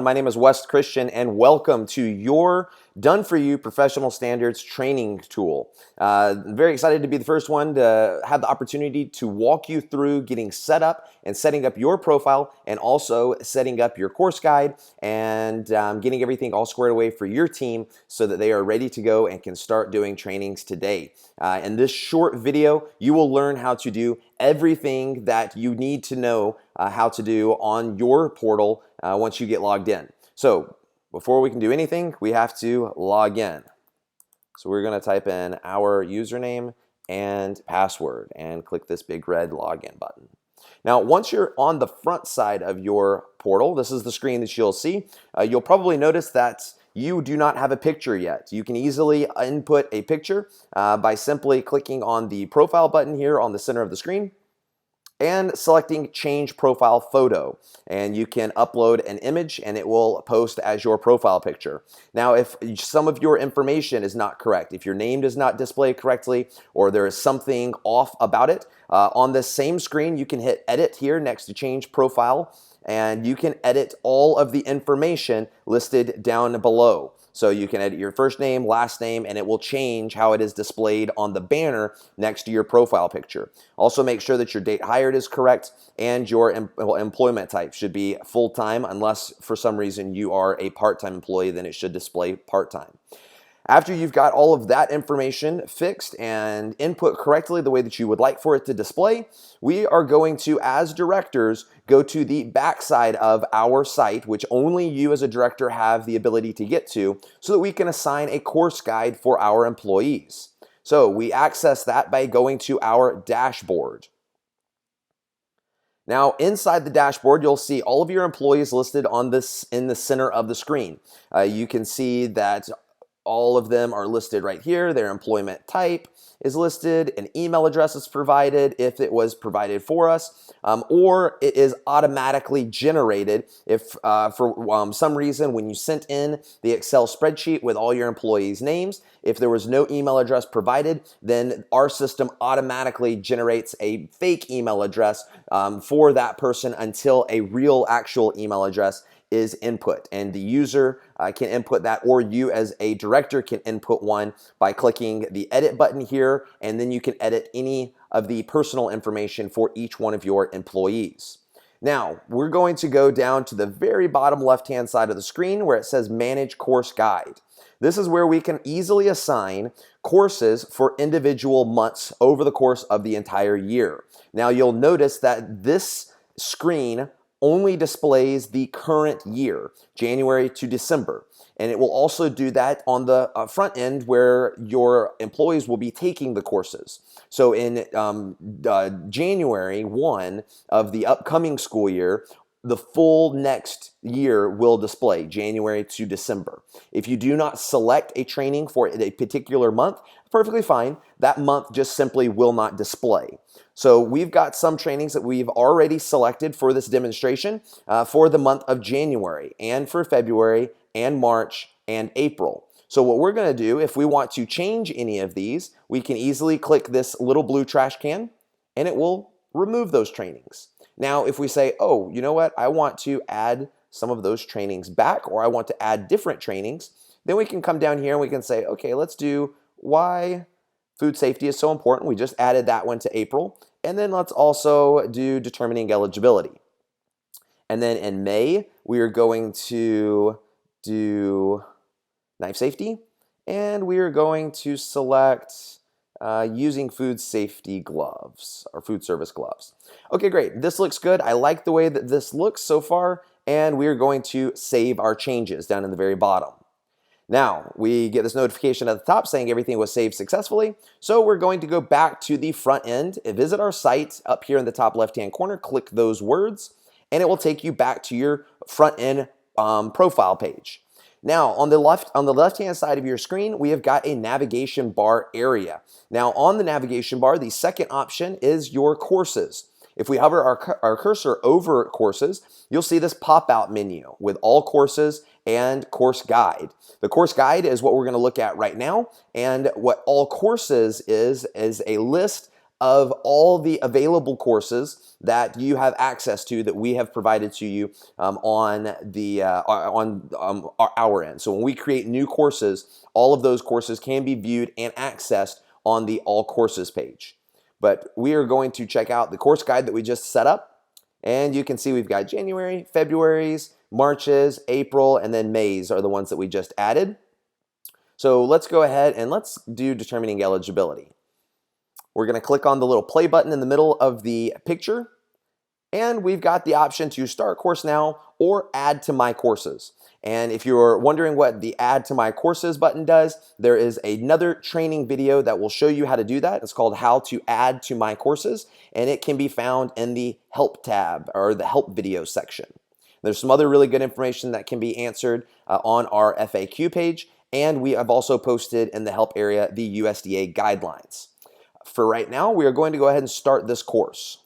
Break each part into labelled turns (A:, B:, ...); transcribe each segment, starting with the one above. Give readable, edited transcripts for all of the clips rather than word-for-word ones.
A: My name is Wes Christian, and welcome to your Done For You Professional Standards Training Tool. Very excited to be the first one to have the opportunity to walk you through getting set up and setting up your profile, and also setting up your course guide and getting everything all squared away for your team so that they are ready to go and can start doing trainings today. In this short video, you will learn how to do everything that you need to know how to do on your portal once you get logged in. So before we can do anything, we have to log in. So we're going to type in our username and password and click this big red login button. Now, once you're on the front side of your portal, this is the screen that you'll see. You'll probably notice that you do not have a picture yet. You can easily input a picture by simply clicking on the profile button here on the center of the screen and selecting change profile photo, and you can upload an image and it will post as your profile picture. Now, if some of your information is not correct, if your name does not display correctly, or there is something off about it, on this same screen you can hit edit here next to change profile, and you can edit all of the information listed down below. So you can edit your first name, last name, and it will change how it is displayed on the banner next to your profile picture. Also, make sure that your date hired is correct and your employment type should be full-time, unless for some reason you are a part-time employee, then it should display part-time. After you've got all of that information fixed and input correctly the way that you would like for it to display, we are going to, as directors, go to the backside of our site, which only you as a director have the ability to get to, so that we can assign a course guide for our employees. So we access that by going to our dashboard. Now, inside the dashboard, you'll see all of your employees listed on this in the center of the screen. You can see that all of them are listed right here. Their employment type is listed, an email address is provided if it was provided for us, or it is automatically generated if for some reason when you sent in the Excel spreadsheet with all your employees' names, if there was no email address provided, then our system automatically generates a fake email address for that person until a real actual email address is input, and the user can input that, or you as a director can input one by clicking the edit button here, and then you can edit any of the personal information for each one of your employees. Now, we're going to go down to the very bottom left-hand side of the screen where it says Manage Course Guide. This is where we can easily assign courses for individual months over the course of the entire year. Now, you'll notice that this screen only displays the current year, January to December. And it will also do that on the front end where your employees will be taking the courses. So in January 1 of the upcoming school year, the full next year will display January to December. If you do not select a training for a particular month, perfectly fine. That month just simply will not display. So we've got some trainings that we've already selected for this demonstration for the month of January, and for February and March and April. So what we're going to do, if we want to change any of these, we can easily click this little blue trash can and it will remove those trainings. Now, if we say, oh, you know what, I want to add some of those trainings back, or I want to add different trainings, then we can come down here and we can say, okay, let's do why food safety is so important. We just added that one to April. And then let's also do determining eligibility. And then in May, we are going to do knife safety, and we are going to select using food safety gloves, or food service gloves. Okay, great. This looks good. I like the way that this looks so far, and we are going to save our changes down in the very bottom. Now, we get this notification at the top saying everything was saved successfully, so we're going to go back to the front end, visit our site up here in the top left-hand corner, click those words, and it will take you back to your front end profile page. Now, on the left-hand side of your screen, we have got a navigation bar area. Now, on the navigation bar, the second option is your courses. If we hover our cursor over courses, you'll see this pop-out menu with all courses and course guide. The course guide is what we're going to look at right now, and what all courses is a list of all the available courses that you have access to that we have provided to you on our end. So when we create new courses, all of those courses can be viewed and accessed on the All Courses page. But we are going to check out the course guide that we just set up, and you can see we've got January, February's, March's, April, and then May's are the ones that we just added. So let's go ahead and let's do determining eligibility. We're going to click on the little play button in the middle of the picture, and we've got the option to start course now or add to my courses. And if you're wondering what the add to my courses button does, there is another training video that will show you how to do that. It's called How to Add to My Courses, and it can be found in the Help tab or the Help video section. There's some other really good information that can be answered on our FAQ page, and we have also posted in the help area the USDA guidelines. For right now, we are going to go ahead and start this course.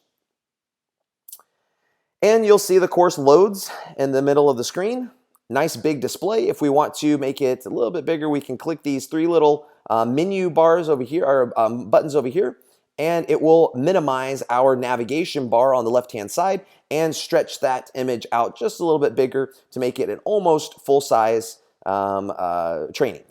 A: And you'll see the course loads in the middle of the screen. Nice big display. If we want to make it a little bit bigger, we can click these three little menu bars over here, or buttons over here, and it will minimize our navigation bar on the left-hand side and stretch that image out just a little bit bigger to make it an almost full-size training.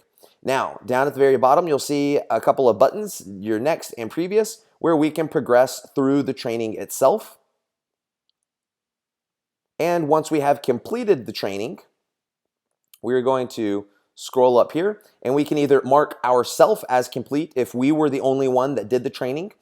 A: Now, down at the very bottom, you'll see a couple of buttons, your next and previous, where we can progress through the training itself. And once we have completed the training, we're going to scroll up here, and we can either mark ourselves as complete if we were the only one that did the training,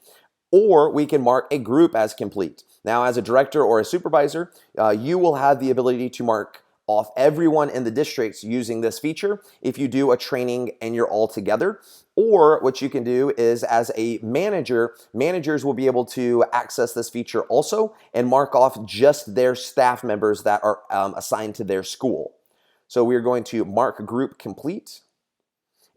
A: or we can mark a group as complete. Now, as a director or a supervisor, you will have the ability to mark off everyone in the districts using this feature if you do a training and you're all together. Or what you can do is, as a manager, managers will be able to access this feature also and mark off just their staff members that are assigned to their school. So we're going to mark group complete.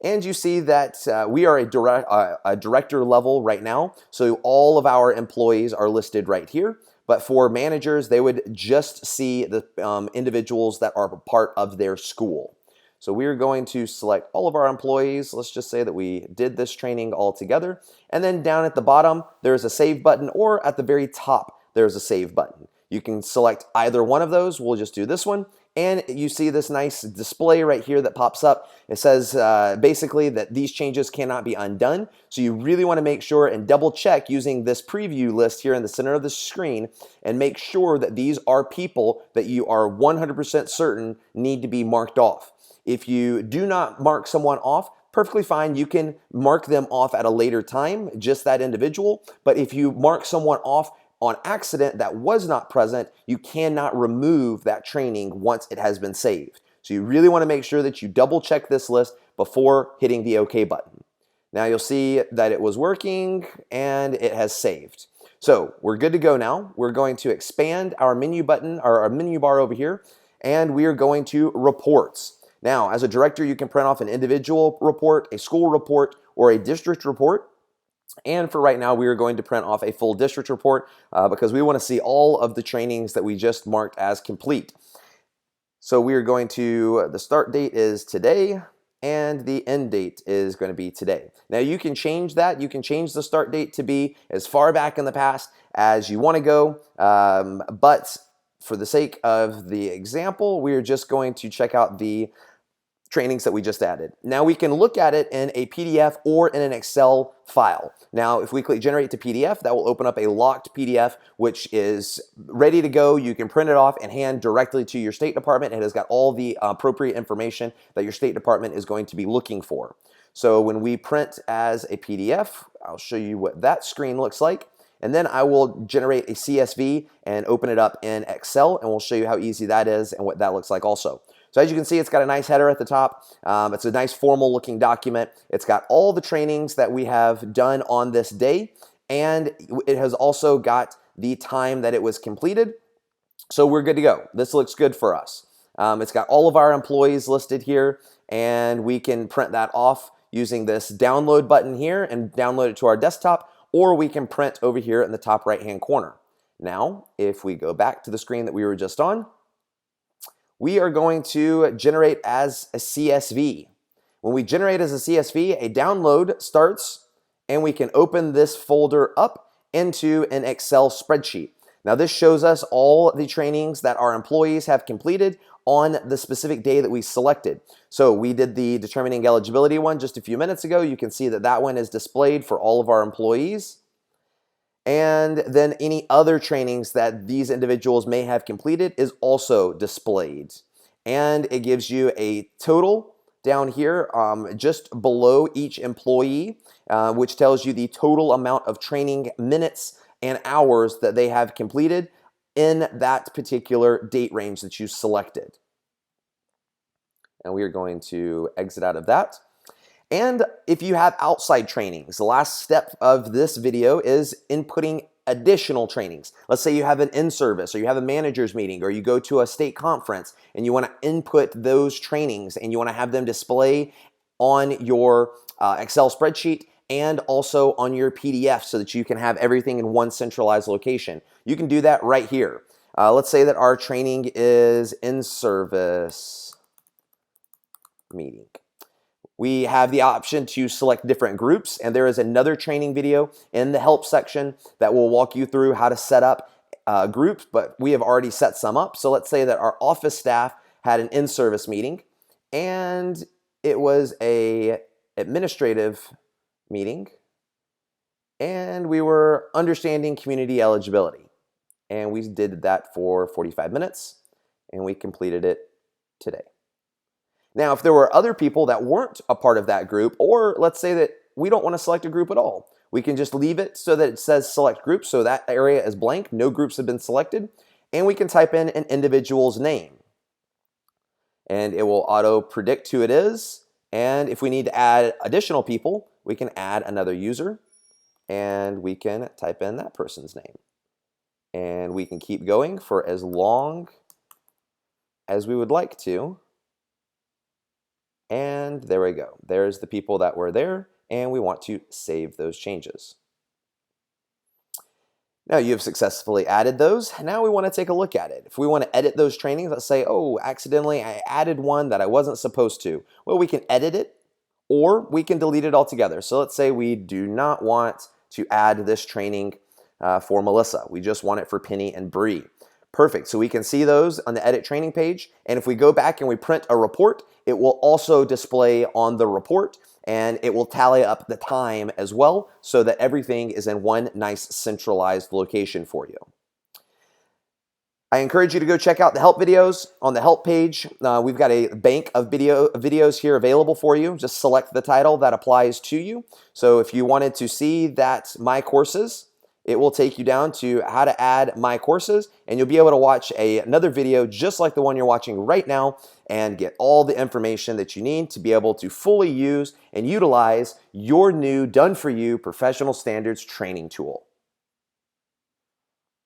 A: And you see that we are a director level right now, so all of our employees are listed right here. But for managers, they would just see the individuals that are part of their school. So we're going to select all of our employees. Let's just say that we did this training all together. And then down at the bottom, there's a save button, or at the very top, there's a save button. You can select either one of those. We'll just do this one. And you see this nice display right here that pops up. It says basically that these changes cannot be undone. So you really want to make sure and double check using this preview list here in the center of the screen and make sure that these are people that you are 100% certain need to be marked off. If you do not mark someone off, perfectly fine. You can mark them off at a later time, just that individual. But if you mark someone off on accident that was not present, you cannot remove that training once it has been saved. So you really want to make sure that you double check this list before hitting the OK button. Now you'll see that it was working and it has saved. So we're good to go now. We're going to expand our menu button, or our menu bar over here, and we are going to reports. Now, as a director, you can print off an individual report, a school report, or a district report. And for right now, we are going to print off a full district report because we want to see all of the trainings that we just marked as complete. So we are going to, the start date is today, and the end date is going to be today. Now you can change that. You can change the start date to be as far back in the past as you want to go. But for the sake of the example, we are just going to check out the trainings that we just added. Now we can look at it in a PDF or in an Excel file. Now, if we click Generate to PDF, that will open up a locked PDF, which is ready to go. You can print it off and hand directly to your State Department. It has got all the appropriate information that your State Department is going to be looking for. So when we print as a PDF, I'll show you what that screen looks like. And then I will generate a CSV and open it up in Excel, and we'll show you how easy that is and what that looks like also. So as you can see, it's got a nice header at the top. It's a nice formal looking document. It's got all the trainings that we have done on this day, and it has also got the time that it was completed. So we're good to go. This looks good for us. It's got all of our employees listed here, and we can print that off using this download button here and download it to our desktop, or we can print over here in the top right-hand corner. Now, if we go back to the screen that we were just on, we are going to generate as a CSV. When we generate as a CSV, a download starts, and we can open this folder up into an Excel spreadsheet. Now this shows us all the trainings that our employees have completed on the specific day that we selected. So we did the determining eligibility one just a few minutes ago. You can see that that one is displayed for all of our employees. And then any other trainings that these individuals may have completed is also displayed. And it gives you a total down here just below each employee, which tells you the total amount of training minutes and hours that they have completed in that particular date range that you selected. And we are going to exit out of that. And if you have outside trainings, the last step of this video is inputting additional trainings. Let's say you have an in-service or you have a manager's meeting or you go to a state conference and you want to input those trainings and you want to have them display on your Excel spreadsheet and also on your PDF so that you can have everything in one centralized location. You can do that right here. Let's say that our training is in-service meeting. We have the option to select different groups, and there is another training video in the help section that will walk you through how to set up groups, but we have already set some up. So let's say that our office staff had an in-service meeting and it was an administrative meeting and we were understanding community eligibility, and we did that for 45 minutes and we completed it today. Now, if there were other people that weren't a part of that group, or let's say that we don't want to select a group at all, we can just leave it so that it says select group, so that area is blank, no groups have been selected, and we can type in an individual's name. And it will auto predict who it is, and if we need to add additional people, we can add another user, and we can type in that person's name. And we can keep going for as long as we would like to. And there we go. There's the people that were there, and we want to save those changes. Now you've successfully added those. Now we want to take a look at it. If we want to edit those trainings, let's say, oh, accidentally I added one that I wasn't supposed to. Well, we can edit it, or we can delete it altogether. So let's say we do not want to add this training for Melissa. We just want it for Penny and Bree. Perfect. So we can see those on the edit training page. And if we go back and we print a report, it will also display on the report and it will tally up the time as well so that everything is in one nice centralized location for you. I encourage you to go check out the help videos on the help page. We've got a bank of videos here available for you. Just select the title that applies to you. So if you wanted to see that My Courses, it will take you down to how to add My Courses, and you'll be able to watch another video just like the one you're watching right now and get all the information that you need to be able to fully use and utilize your new done-for-you professional standards training tool.